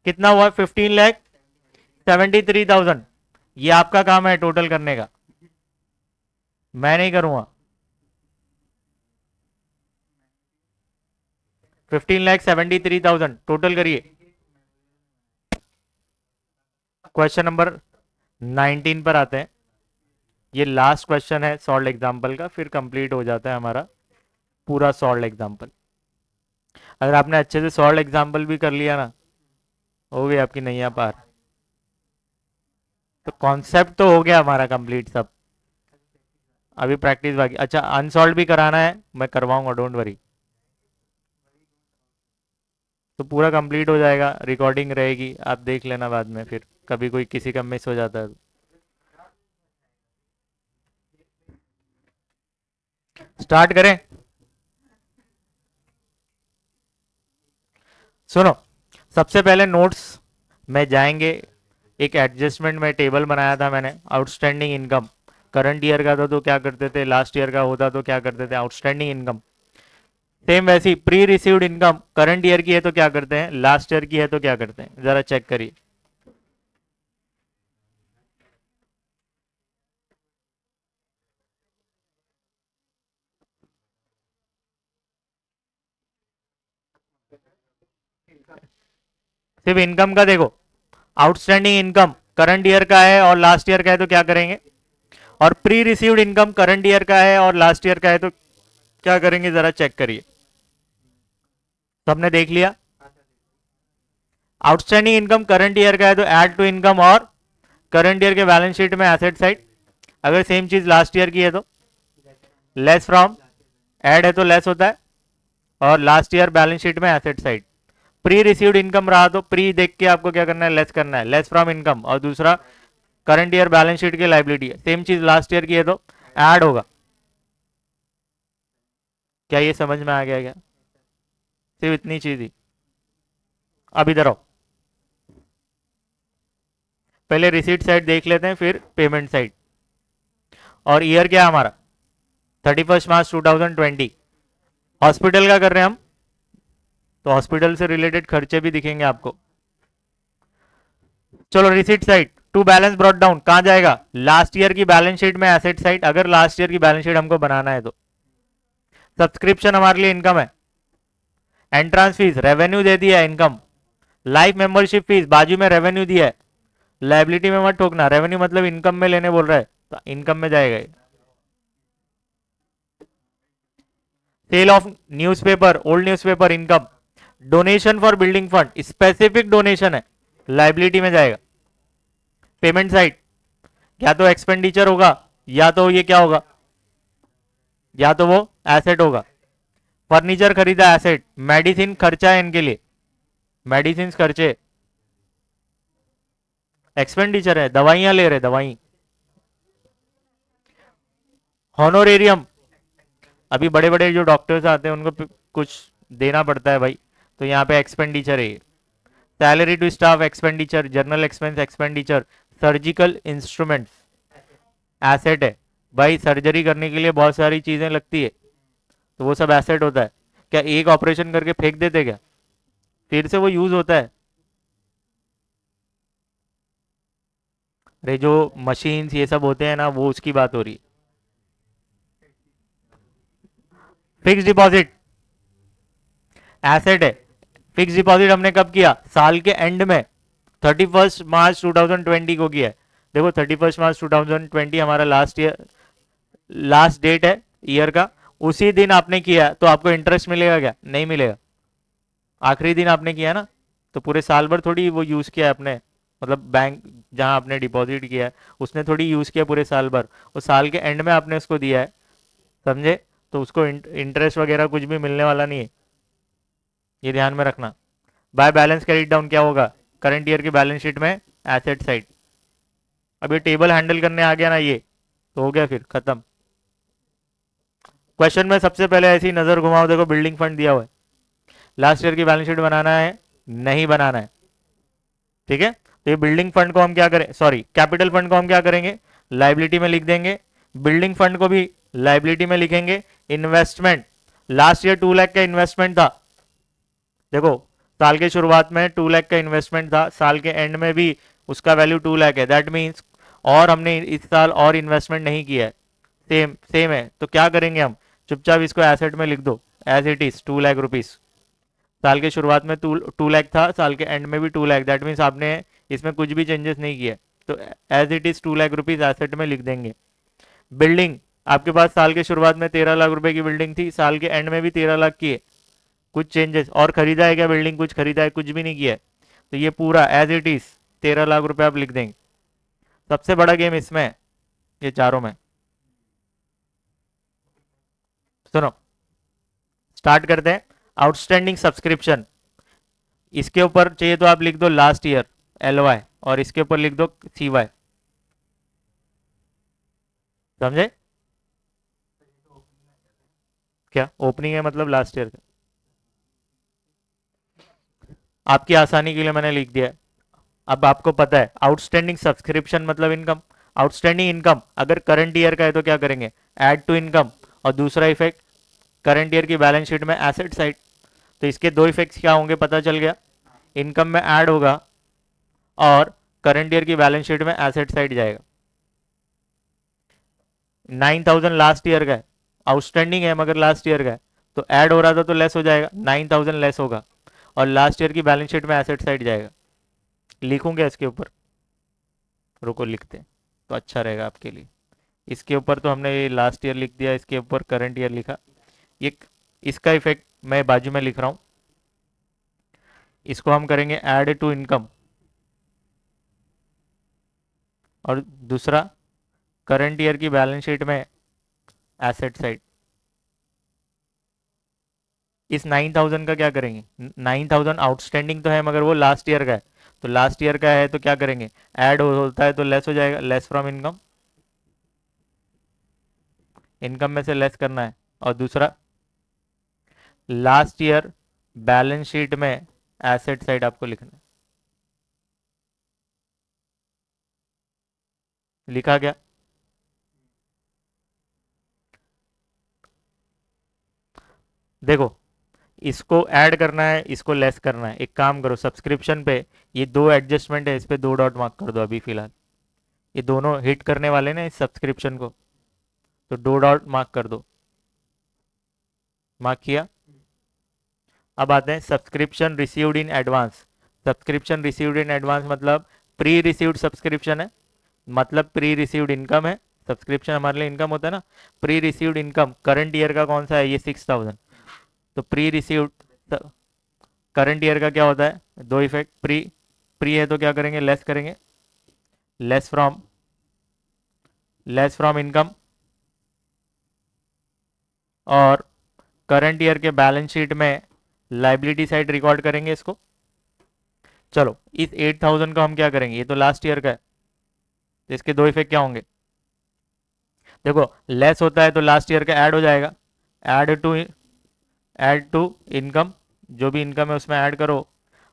कितना हुआ? 15,73,000। ये आपका काम है टोटल करने का, मैं नहीं करूंगा। 15,73,000 टोटल करिए। क्वेश्चन नंबर 19 पर आते हैं। ये लास्ट क्वेश्चन है सॉल्व एग्जाम्पल का, फिर कंप्लीट हो जाता है हमारा पूरा सॉल्व एग्जाम्पल। अगर आपने अच्छे से सॉल्व एग्जाम्पल भी कर लिया ना, हो गई आपकी नैया पार। तो कॉन्सेप्ट तो हो गया हमारा कंप्लीट सब। अभी प्रैक्टिस बाकी। अच्छा, अनसॉल्व भी कराना है, मैं करवाऊंगा, डोंट वरी। तो पूरा कंप्लीट हो जाएगा, रिकॉर्डिंग रहेगी, आप देख लेना बाद में, फिर कभी कोई किसी का मिस हो जाता है। स्टार्ट करें? सुनो, सबसे पहले नोट्स में जाएंगे। एक एडजस्टमेंट में टेबल बनाया था मैंने, आउटस्टैंडिंग इनकम करंट ईयर का था तो क्या करते थे, लास्ट ईयर का होता तो क्या करते थे, आउटस्टैंडिंग इनकम। सेम वैसी pre received income current year की है तो क्या करते हैं, लास्ट ईयर की है तो क्या करते हैं, जरा चेक करिए। सिर्फ इनकम का देखो, आउटस्टैंडिंग इनकम करंट ईयर का है और लास्ट ईयर का है तो क्या करेंगे, और pre received income current year का है और लास्ट ईयर का है तो क्या करेंगे, जरा चेक करिए। तो हमने देख लिया आउटस्टैंडिंग इनकम करंट ईयर का है तो ऐड टू इनकम और करंट ईयर के बैलेंस शीट में एसेट साइड। अगर सेम चीज लास्ट ईयर की है तो लेस फ्रॉम, ऐड है तो लेस होता है, और लास्ट ईयर बैलेंस शीट में asset side. Pre received income रहा तो प्री देख के आपको क्या करना है, लेस करना है, लेस फ्रॉम इनकम, और दूसरा करंट ईयर बैलेंस शीट की लाइबिलिटी है, सेम चीज लास्ट ईयर की है तो ऐड होगा। क्या ये समझ में आ गया क्या, सिर्फ इतनी चीज ही। अब इधर आओ, पहले रिसीट साइड देख लेते हैं फिर पेमेंट साइड। और ईयर क्या है हमारा, 31 मार्च 2020। हॉस्पिटल का कर रहे हैं हम, तो हॉस्पिटल से रिलेटेड खर्चे भी दिखेंगे आपको। चलो receipt side, to balance brought down कहां जाएगा, लास्ट ईयर की बैलेंस शीट में एसेट साइड, अगर लास्ट ईयर की बैलेंस शीट हमको बनाना है तो। सब्सक्रिप्शन हमारे लिए इनकम है, एंट्रांस फीस रेवेन्यू दे दिया है, इनकम। लाइफ मेंबरशिप फीस बाजू में रेवेन्यू दिया है, लाइबिलिटी में मत ठोकना, रेवेन्यू मतलब इनकम में लेने बोल रहा है तो इनकम में जाएगा। Sale of newspaper, old newspaper income. Donation for building fund specific donation है, लाइबिलिटी में जाएगा। पेमेंट साइड या तो एक्सपेंडिचर होगा या तो ये क्या होगा, या तो वो एसेट होगा। फर्नीचर खरीदा एसेट, मेडिसिन खर्चा है इनके लिए, मेडिसिन खर्चे एक्सपेंडिचर है, दवाइयां ले रहे दवाई। हॉनोरेरियम, अभी बड़े बड़े जो डॉक्टर्स आते हैं उनको कुछ देना पड़ता है भाई, तो यहाँ पे एक्सपेंडिचर है। Salary to staff expenditure, general expense expenditure. Surgical instruments asset है भाई, सर्जरी करने के लिए बहुत सारी चीजें लगती है तो वो सब एसेट होता है। क्या एक ऑपरेशन करके फेंक देते क्या, फिर से वो यूज होता है। अरे जो मशीन्स ये सब होते हैं ना, वो उसकी बात हो रही है। फिक्स डिपॉजिट एसेट है, फिक्स डिपॉजिट हमने कब किया, साल के एंड में 31 मार्च 2020 को किया है। देखो 31 मार्च 2020 हमारा लास्ट ईयर, लास्ट डेट है ईयर का, उसी दिन आपने किया तो आपको इंटरेस्ट मिलेगा क्या, नहीं मिलेगा। आखिरी दिन आपने किया ना, तो पूरे साल भर थोड़ी वो यूज किया आपने, मतलब बैंक जहां आपने डिपॉजिट किया है उसने थोड़ी यूज किया पूरे साल भर, वो साल के एंड में आपने उसको दिया है, समझे। तो उसको इंटरेस्ट वगैरह कुछ भी मिलने वाला नहीं है, ये ध्यान में रखना। बाय बैलेंस कैरिड डाउन क्या होगा, करंट ईयर की बैलेंस शीट में एसेट साइड। अब ये टेबल हैंडल करने आ गया ना, ये तो हो गया फिर खत्म। क्वेश्चन में सबसे पहले ऐसी नजर घुमाओ, देखो बिल्डिंग फंड दिया हुआ है, लास्ट ईयर की बैलेंस शीट बनाना है, नहीं बनाना है, ठीक है। तो ये बिल्डिंग फंड को हम क्या करें, सॉरी कैपिटल फंड को हम क्या करेंगे, लाइबिलिटी में लिख देंगे। बिल्डिंग फंड को भी लाइबिलिटी में लिखेंगे। इन्वेस्टमेंट, लास्ट ईयर 2 लाख का इन्वेस्टमेंट था, देखो साल के शुरुआत में 2 लाख का इन्वेस्टमेंट था, साल के एंड में भी उसका वैल्यू 2 लाख है, दैट मीन्स और हमने इस साल और इन्वेस्टमेंट नहीं किया है, सेम सेम है। तो क्या करेंगे हम, चुपचाप इसको एसेट में लिख दो, as it is 2 lakh rupees. साल के शुरुआत में 2 लाख था, साल के एंड में भी 2 लाख, दैट मीन्स आपने इसमें कुछ भी चेंजेस नहीं किया, तो as it is 2 lakh rupees asset में लिख देंगे। बिल्डिंग, आपके पास साल के शुरुआत में 13 लाख रुपए की बिल्डिंग थी, साल के एंड में भी 13 लाख की है, कुछ चेंजेस और खरीदा है क्या, बिल्डिंग कुछ खरीदा है, कुछ भी नहीं किया है, तो ये पूरा एज इट इज 13 लाख रुपए आप लिख देंगे। सबसे बड़ा गेम इसमें है, ये चारों में। सुनो स्टार्ट करते हैं। आउटस्टैंडिंग सब्सक्रिप्शन, इसके ऊपर चाहिए तो आप लिख दो लास्ट ईयर LY, और इसके ऊपर लिख दो CY, समझे। क्या ओपनिंग है मतलब लास्ट ईयर का, आपकी आसानी के लिए मैंने लिख दिया है। अब आपको पता है आउटस्टैंडिंग सब्सक्रिप्शन मतलब इनकम, आउटस्टैंडिंग इनकम अगर करंट ईयर का है तो क्या करेंगे, ऐड टू इनकम। और दूसरा इफेक्ट करंट ईयर की बैलेंस शीट में एसेट साइड। तो इसके दो इफेक्ट्स क्या होंगे पता चल गया, इनकम में ऐड होगा और करंट ईयर की बैलेंस शीट में एसेट साइड जाएगा। 9,000 लास्ट ईयर का है, आउटस्टैंडिंग है मगर लास्ट ईयर का है, तो ऐड हो रहा था तो लेस हो जाएगा, 9,000 लेस होगा और लास्ट ईयर की बैलेंस शीट में एसेट साइड जाएगा। लिखूंगा इसके ऊपर, रुको लिखते हैं तो अच्छा रहेगा आपके लिए। इसके ऊपर तो हमने ये लास्ट ईयर लिख दिया, इसके ऊपर करंट ईयर लिखा। ये इसका इफेक्ट मैं बाजू में लिख रहा हूं, इसको हम करेंगे ऐड टू इनकम और दूसरा करंट ईयर की बैलेंस शीट में एसेट साइड। इस 9,000 का क्या करेंगे, 9,000 आउटस्टैंडिंग तो है मगर वो लास्ट ईयर का है, तो लास्ट ईयर का है तो क्या करेंगे, ऐड होता है तो लेस हो जाएगा, लेस फ्रॉम इनकम, इनकम में से लेस करना है। और दूसरा लास्ट ईयर बैलेंस शीट में एसेट साइड आपको लिखना है। लिखा गया। देखो इसको ऐड करना है, इसको लेस करना है, एक काम करो सब्सक्रिप्शन पे ये दो एडजस्टमेंट है, इस पे 2 डॉट मार्क कर दो अभी फिलहाल, ये दोनों हिट करने वाले ना इस सब्सक्रिप्शन को, तो 2 डॉट मार्क कर दो। मार्क किया। अब आते हैं subscription received in advance. Subscription received in advance मतलब प्री रिसीव्ड सब्सक्रिप्शन है, मतलब प्री रिसीव्ड इनकम है। सब्सक्रिप्शन हमारे लिए इनकम होता है ना, pre received income current year का कौन सा है, ये 6,000, तो प्री रिसीव्ड करंट ईयर का क्या होता है, दो इफेक्ट, प्री प्री है तो क्या करेंगे, लेस करेंगे, less from, less from income. और करंट ईयर के बैलेंस शीट में लाइबिलिटी साइड रिकॉर्ड करेंगे इसको। चलो इस 8,000 को हम क्या करेंगे, ये तो लास्ट ईयर का है, तो इसके दो इफेक्ट क्या होंगे, देखो लेस होता है तो लास्ट ईयर का ऐड हो जाएगा, ऐड टू इनकम, जो भी इनकम है उसमें ऐड करो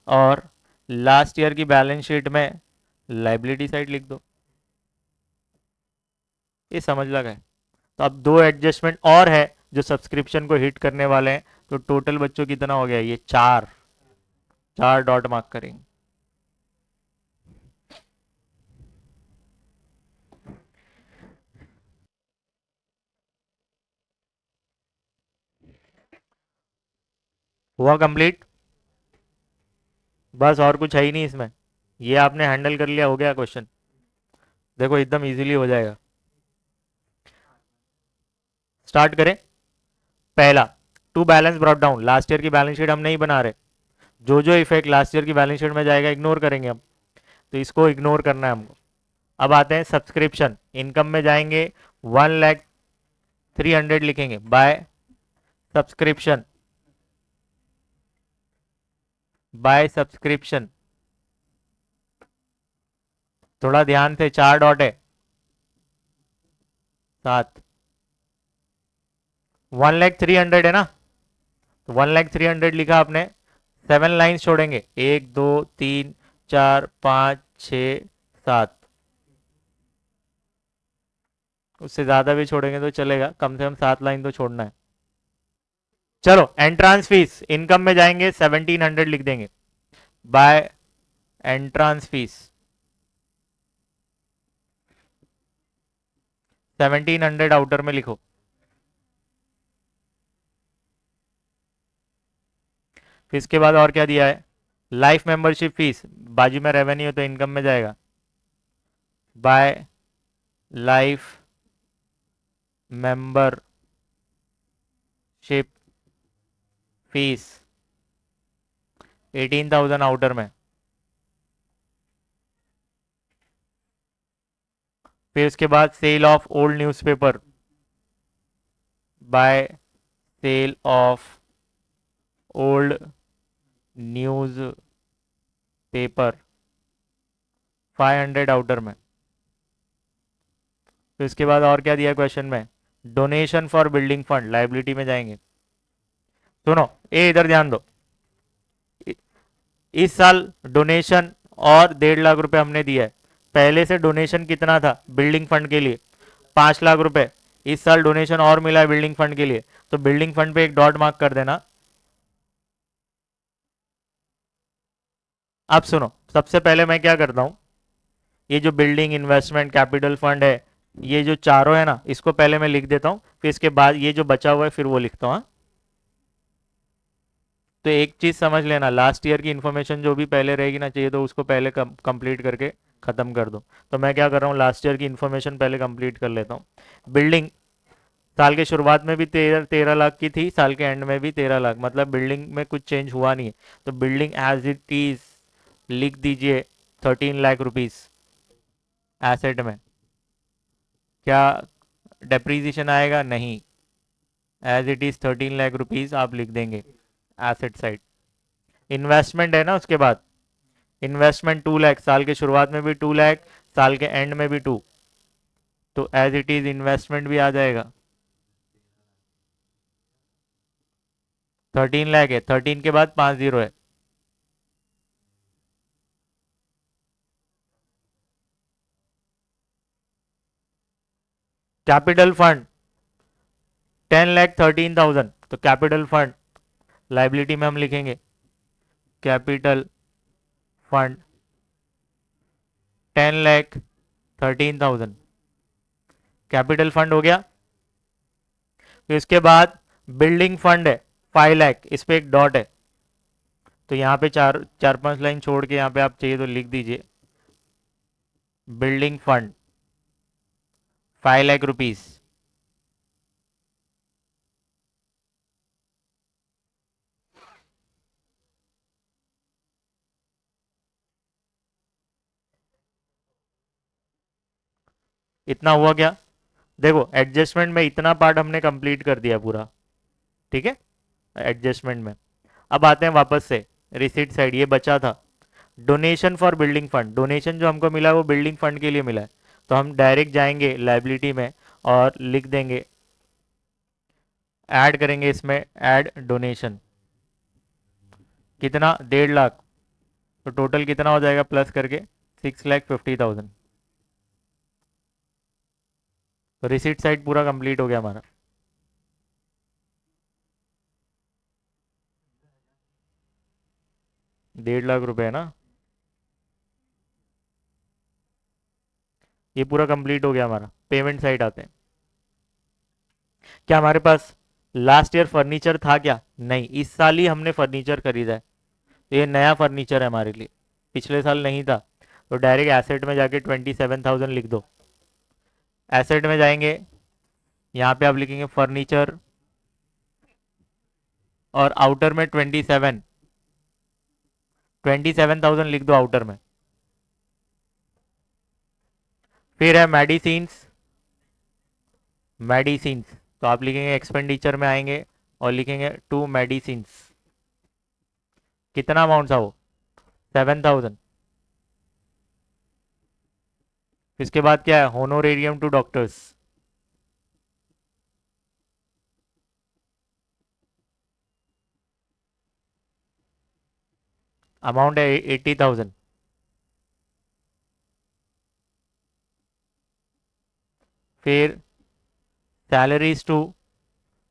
और लास्ट ईयर की बैलेंस शीट में लाइबिलिटी साइड लिख दो। ये समझ लगा है। तो अब दो एडजस्टमेंट और है जो सब्सक्रिप्शन को हिट करने वाले हैं, तो टोटल बच्चों कितना हो गया, ये चार, 4 डॉट मार्क करेंगे। हुआ कंप्लीट, बस और कुछ है ही नहीं इसमें, ये आपने हैंडल कर लिया, हो गया क्वेश्चन। देखो एकदम इजीली हो जाएगा। स्टार्ट करें। पहला, to balance brought down, last year की बैलेंस शीट हम नहीं बना रहे, जो जो इफेक्ट लास्ट ईयर की बैलेंस शीट में जाएगा इग्नोर करेंगे हम, तो इसको इग्नोर करना है हमको। अब आते हैं सब्सक्रिप्शन, इनकम में जाएंगे 1,03,000 लिखेंगे बाय सब्सक्रिप्शन, बाय सब्सक्रिप्शन। थोड़ा ध्यान से, 4 डॉट है, 7, 1,03,000 है ना, तो 1,03,000 लिखा आपने, 7 लाइन्स छोड़ेंगे, 1, 2, 3, 4, 5, 6, 7, उससे ज्यादा भी छोड़ेंगे तो चलेगा, कम से कम 7 लाइन तो छोड़ना है। चलो एंट्रांस फीस, इनकम में जाएंगे 1,700 लिख देंगे बाय एंट्रांस फीस, 1,700 आउटर में लिखो। फिर इसके बाद और क्या दिया है, लाइफ मेंबरशिप फीस, बाजू में रेवेन्यू तो इनकम में जाएगा, by life membership fees, 18,000 outer में। फिर उसके बाद sale of old newspaper, by sale of old news paper, 500 outer में। फिर उसके बाद और क्या दिया क्वेश्चन में, donation for building fund, liability में जाएंगे। सुनो, ये इधर ध्यान दो, इस साल डोनेशन और 1.5 लाख रुपए हमने दिया है, पहले से डोनेशन कितना था बिल्डिंग फंड के लिए? 5 लाख रुपए। इस साल डोनेशन और मिला है बिल्डिंग फंड के लिए, तो बिल्डिंग फंड पे एक डॉट मार्क कर देना। अब सुनो, सबसे पहले मैं क्या करता हूँ, ये जो बिल्डिंग इन्वेस्टमेंट कैपिटल फंड है, ये जो चारों है ना, इसको पहले मैं लिख देता हूँ, फिर इसके बाद ये जो बचा हुआ है फिर वो लिखता हूँ, हाँ? तो एक चीज समझ लेना, लास्ट ईयर की इन्फॉर्मेशन जो भी पहले रहेगी ना, चाहिए तो उसको पहले कंप्लीट करके खत्म कर दो। तो मैं क्या कर रहा हूँ, लास्ट ईयर की इन्फॉर्मेशन पहले कंप्लीट कर लेता हूँ। बिल्डिंग साल के शुरुआत में भी 13 लाख की थी, साल के एंड में भी 13 लाख, मतलब बिल्डिंग में कुछ चेंज हुआ नहीं है। तो बिल्डिंग एज इट इज लिख दीजिए 13 लाख रुपीज एसेट में। क्या डेप्रीजिएशन आएगा? नहीं, as it is 13 lakh rupees आप लिख देंगे एसेट साइड। इन्वेस्टमेंट है ना, उसके बाद इन्वेस्टमेंट 2 लाख, साल के शुरुआत में भी 2 लाख, साल के एंड में भी 2, तो एज इट इज इन्वेस्टमेंट भी आ जाएगा। 13 लाख है, 13 के बाद 5 जीरो है। कैपिटल फंड 10,13,000, तो कैपिटल फंड लाइबिलिटी में हम लिखेंगे कैपिटल फंड 10,13,000, कैपिटल फंड हो गया। तो इसके बाद बिल्डिंग फंड है 5 लाख, इस पे एक डॉट है, तो यहाँ पे चार चार पांच लाइन छोड़ के यहाँ पे आप चाहिए तो लिख दीजिए बिल्डिंग फंड 5 लाख रुपीज। इतना हुआ क्या? देखो एडजस्टमेंट में इतना पार्ट हमने कंप्लीट कर दिया पूरा, ठीक है, एडजस्टमेंट में। अब आते हैं वापस से रिसीट साइड, ये बचा था donation for building fund. Donation जो हमको मिला है वो बिल्डिंग फंड के लिए मिला है, तो हम डायरेक्ट जाएंगे लाइबिलिटी में और लिख देंगे, ऐड करेंगे इसमें, ऐड डोनेशन। कितना? 1.5 लाख, तो टोटल कितना हो जाएगा प्लस करके? 6,50,000। तो रिसीट साइड पूरा कंप्लीट हो गया हमारा। 1.5 लाख रुपए है ना, ये पूरा कंप्लीट हो गया हमारा। पेमेंट साइड आते हैं। क्या हमारे पास लास्ट ईयर फर्नीचर था क्या? नहीं, इस साल ही हमने फर्नीचर खरीदा है, तो ये नया फर्नीचर है हमारे लिए, पिछले साल नहीं था। तो डायरेक्ट एसेट में जाके 27,000 लिख दो। एसेट में जाएंगे, यहाँ पे आप लिखेंगे फर्नीचर, और आउटर में 27,000 लिख दो आउटर में। फिर है मेडिसिन्स, मेडिसिन्स तो आप लिखेंगे एक्सपेंडिचर में आएंगे और लिखेंगे टू मेडिसिन्स। कितना अमाउंट था वो? 7,000। इसके बाद क्या है? होनोरेरियम टू डॉक्टर्स, अमाउंट है 80,000। फिर salaries to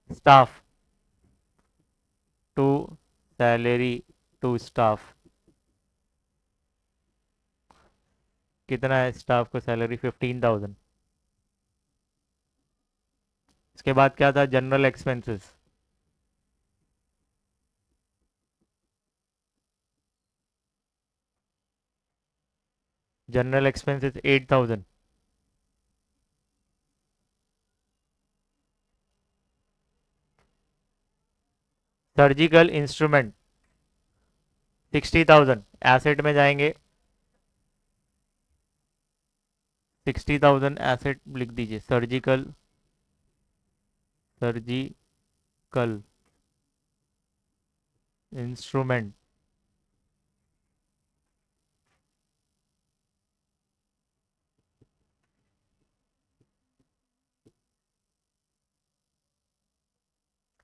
staff, to salary to staff, कितना है स्टाफ को सैलरी? 15,000। इसके बाद क्या था? General expenses, general expenses 8,000। Surgical instrument 60,000, asset में जाएंगे 60,000 एसेट लिख दीजिए, surgical, surgical instrument.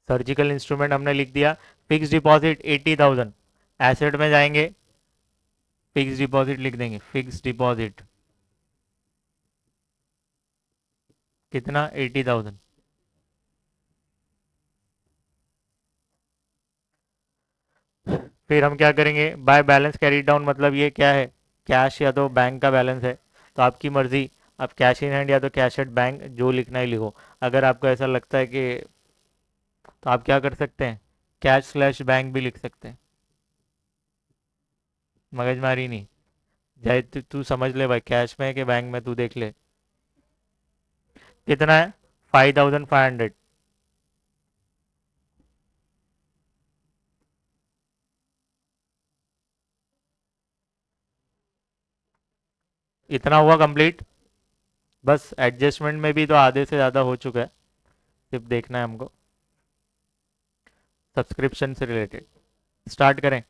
Surgical instrument हमने लिख दिया। फिक्स डिपॉजिट 80,000, एसेट में जाएंगे, फिक्स डिपॉजिट लिख देंगे, फिक्स डिपॉजिट कितना? 80,000। फिर हम क्या करेंगे? बाय बैलेंस कैरी डाउन, मतलब ये क्या है? कैश या तो बैंक का बैलेंस है, तो आपकी मर्जी। आप कैश इन हैंड या तो कैश एट बैंक, जो लिखना ही लिखो। अगर आपको ऐसा लगता है कि, तो आप क्या कर सकते हैं? कैश स्लैश बैंक भी लिख सकते हैं। मगजमारी नहीं। चाहे तू समझ ले भाई, कैश में है कि बैंक में, तू देख ले। कितना है? 5,500। इतना हुआ कंप्लीट। बस एडजस्टमेंट में भी तो आधे से ज़्यादा हो चुका है। सिर्फ देखना है हमको, सब्सक्रिप्शन से रिलेटेड। स्टार्ट करें।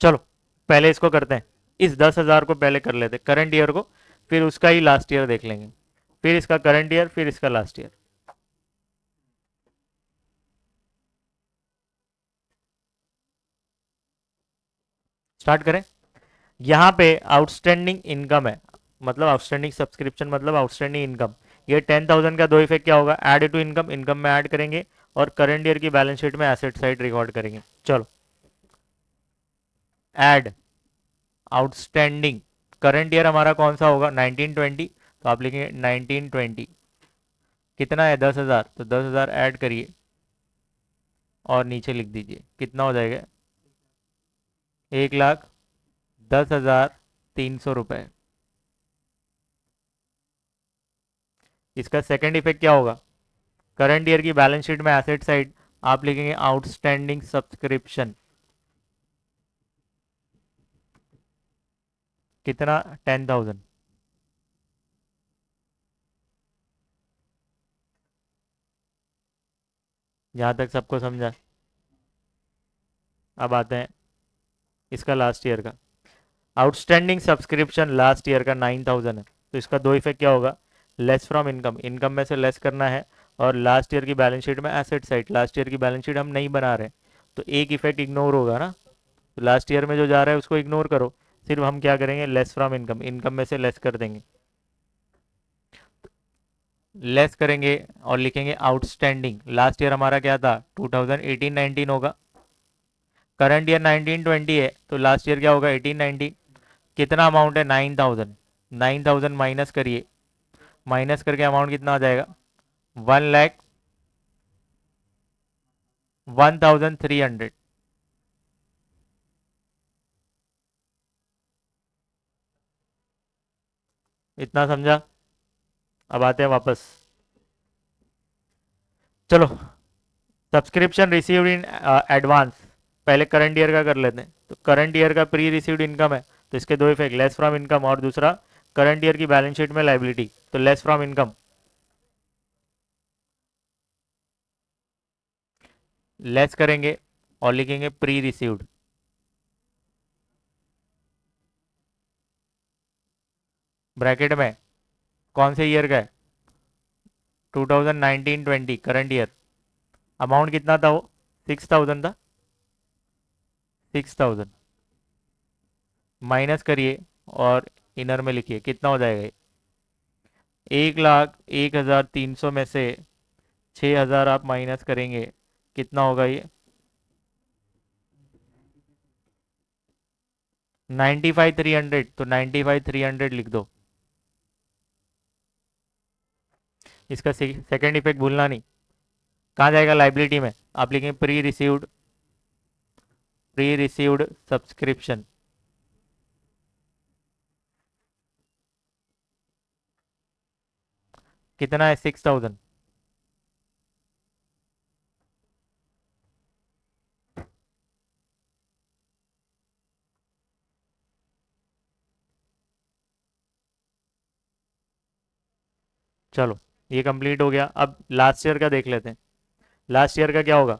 चलो पहले इसको करते हैं। इस 10,000 को पहले कर लेते हैं, करंट ईयर को। फिर उसका ही लास्ट ईयर देख लेंगे। फिर इसका करंट ईयर, फिर इसका लास्ट ईयर। स्टार्ट करें। यहाँ पे आउटस्टैंडिंग इनकम है, मतलब आउटस्टैंडिंग सब्सक्रिप्शन, मतलब आउटस्टैंडिंग इनकम। ये 10,000 का दो इफेक्ट क्या होगा? ऐड टू इनकम, इनकम में ऐड करेंगे, और करंट ईयर की बैलेंस शीट में एसेट साइड रिकॉर्ड करेंगे। चलो, ऐड आउटस्टैंडिंग। करंट ईयर हमारा कौन सा होगा? 1920, तो आप लिखेंगे 1920। कितना है? 10,000, तो 10,000 ऐड करिए और नीचे लिख दीजिए कितना हो जाएगा। 1,10,300 रुपये। इसका सेकंड इफेक्ट क्या होगा? करंट ईयर की बैलेंस शीट में एसेट साइड आप लिखेंगे आउटस्टैंडिंग सब्सक्रिप्शन। कितना? 10,000। यहाँ तक सबको समझा? अब आते हैं इसका लास्ट ईयर का। आउटस्टैंडिंग सब्सक्रिप्शन लास्ट ईयर का 9,000 है, तो इसका दो इफेक्ट क्या होगा? लेस फ्रॉम इनकम, इनकम में से लेस करना है, और लास्ट ईयर की बैलेंस शीट में एसेट साइड, लास्ट ईयर की बैलेंस शीट हम नहीं बना रहे, तो एक इफेक्ट इग्नोर होगा ना। तो लास्ट ईयर में जो जा रहा है उसको इग्नोर करो। सिर्फ हम क्या करेंगे? लेस फ्रॉम इनकम, इनकम में से लेस कर देंगे। लेस करेंगे और लिखेंगे आउटस्टैंडिंग। लास्ट ईयर हमारा क्या था? 2018-19 होगा। करंट ईयर 1920 है, तो लास्ट ईयर क्या होगा? 18-19। कितना अमाउंट है? 9,000। 9,000 माइनस करिए, माइनस करके अमाउंट कितना आ जाएगा? 1,01,300। इतना समझा? अब आते हैं वापस। चलो, सब्सक्रिप्शन रिसीव्ड इन एडवांस, पहले करंट ईयर का कर लेते हैं। तो करंट ईयर का प्री रिसीव्ड इनकम है, तो इसके दो इफेक्ट, लेस फ्रॉम इनकम, और दूसरा करंट ईयर की बैलेंस शीट में लाइबिलिटी, तो लेस फ्रॉम इनकम। लेस करेंगे और लिखेंगे प्री रिसीव्ड, ब्रैकेट में। कौन से ईयर का है? 2019-20 करंट ईयर। अमाउंट कितना था वो? 6,000 था। 6,000 माइनस करिए और इनर में लिखिए कितना हो जाएगा ये। 1,01,300 में से 6,000 आप माइनस करेंगे, कितना होगा ये? 95,300, तो 95,300 लिख दो। इसका सेकंड इफेक्ट भूलना नहीं। कहाँ जाएगा? लाइबिलिटी में। आप लिखेंगे प्री रिसीव्ड सब्सक्रिप्शन। कितना है? 6,000। चलो, ये कंप्लीट हो गया। अब लास्ट ईयर का देख लेते हैं। लास्ट ईयर का क्या होगा?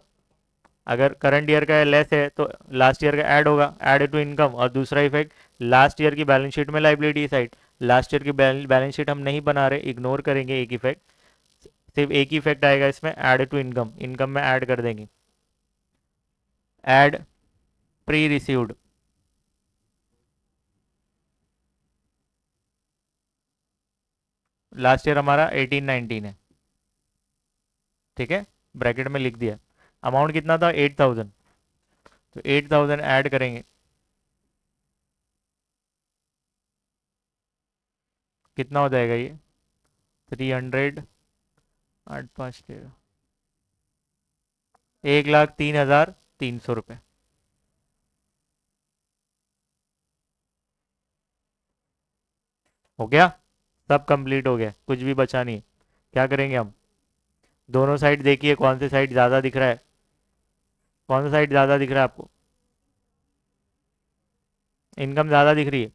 अगर करंट ईयर का लेस है तो लास्ट ईयर का ऐड होगा, ऐड टू इनकम। और दूसरा इफेक्ट, लास्ट ईयर की बैलेंस शीट में लाइबिलिटी साइड, लास्ट ईयर की बैलेंस शीट हम नहीं बना रहे, इग्नोर करेंगे एक इफेक्ट। सिर्फ एक ही इफेक्ट आएगा इसमें, ऐड टू इनकम, इनकम में ऐड कर देंगे। Add pre received, last year हमारा 18-19 है, ठीक है, ब्रैकेट में लिख दिया। अमाउंट कितना था, 8000, तो 8000 ऐड करेंगे, कितना हो जाएगा ये, 300, 8 5 13, 1,03,300 रुपये। हो गया, सब कंप्लीट हो गया, कुछ भी बचा नहीं। क्या करेंगे हम, दोनों साइड देखिए कौन से साइड ज़्यादा दिख रहा है, कौन सा साइड ज़्यादा दिख रहा है आपको, इनकम ज़्यादा दिख रही है।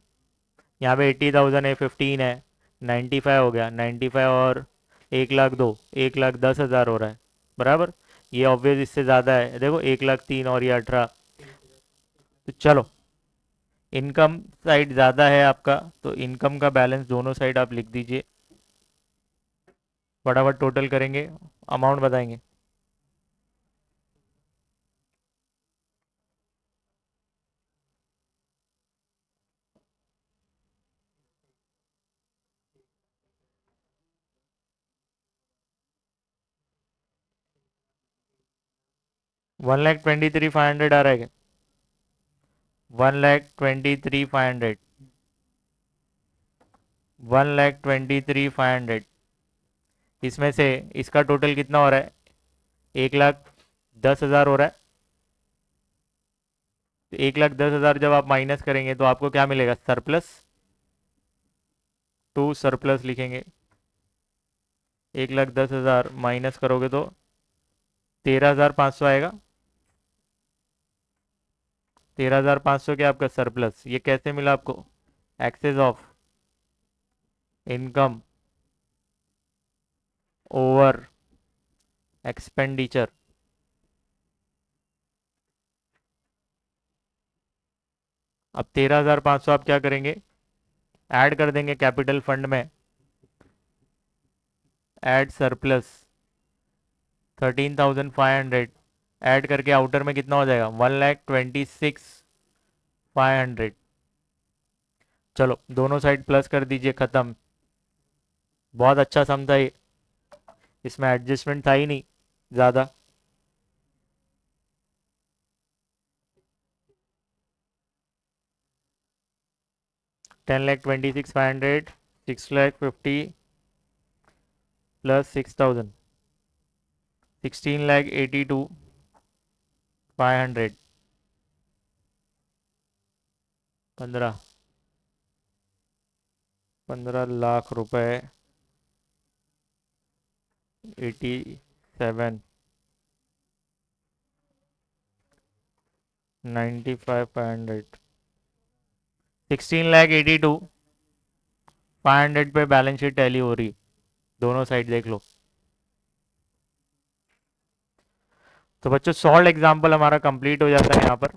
यहाँ पे 80,000 है, 15 है, 95 हो गया, 95 और 1,02,000, 1,10,000 हो रहा है, बराबर। ये ऑब्वियस इससे ज़्यादा है, देखो 1,03,000 और ये 18। तो चलो, इनकम साइड ज़्यादा है आपका, तो इनकम का बैलेंस दोनों साइड आप लिख दीजिए, फटाफट टोटल करेंगे, अमाउंट बताएंगे। वन लैख 23,500 आ रहा है क्या, 1,23,500, 1,23,500, इसमें से इसका टोटल कितना हो रहा है, 1,10,000 हो रहा है। तो 1,10,000 जब आप माइनस करेंगे तो आपको क्या मिलेगा, सरप्लस, टू सरप्लस लिखेंगे। 1,10,000 माइनस करोगे तो 13,500 आएगा, 13,500 के आपका सरप्लस। ये कैसे मिला आपको, excess of income over expenditure. अब 13,500 आप क्या करेंगे, ऐड कर देंगे कैपिटल फंड में, ऐड सरप्लस 13,500, ऐड करके आउटर में कितना हो जाएगा, 1,26,500। चलो दोनों साइड प्लस कर दीजिए, खत्म। बहुत अच्छा सम था ये, इसमें एडजस्टमेंट था ही नहीं ज़्यादा। टेन लैख 26,500, 6,50,000 प्लस 6,000, 16,82,500, 15 लाख रुपए, 87, 95,500, 16,82,500 पे बैलेंस शीट टैली हो रही, दोनों साइड देख लो। तो बच्चों सॉल्व एग्जाम्पल हमारा कंप्लीट हो जाता है यहाँ पर।